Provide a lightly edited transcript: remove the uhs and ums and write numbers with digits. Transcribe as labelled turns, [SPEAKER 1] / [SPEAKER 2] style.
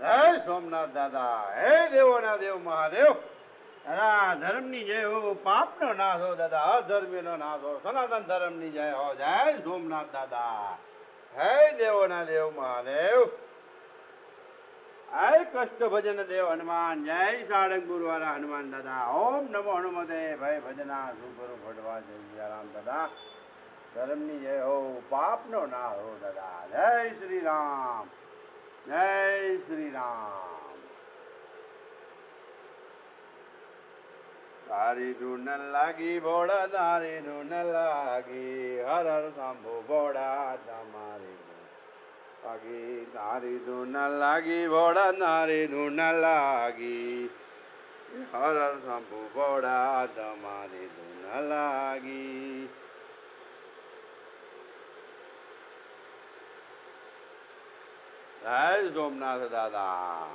[SPEAKER 1] જય સોમનાથ દાદા. હે દેવોના દેવ મહાદેવ. દાદા ધર્મની જય હો, પાપનો નાશ હો દાદા, અધર્મીનો નાશ હો, સનાતન ધર્મની જય હો. જય સોમનાથ દાદા. હે દેવોના દેવ મહાદેવ. હે કષ્ટ ભજન દેવ હનુમાન. જય સાળંગપુર વાળા હનુમાન દાદા. ઓમ નમો હનુમતે ભય ભજના સુપરો ભડવા જય સિયારામ દાદા. ધર્મની જય હો, પાપનો નાશ હો દાદા. જય શ્રી રામ. જય શ્રી રામ. તારી ધૂન લાગી ભોળા, તારી ધૂન લાગી, હર હર શંભુ ભોળા તમારી લાગી. તારી ધૂન લાગી ભોળા, તારી ધૂન લાગી, હર હર શંભુ ભોળા તમારી ધૂન લાગી. જય સોમનાથ દાદા.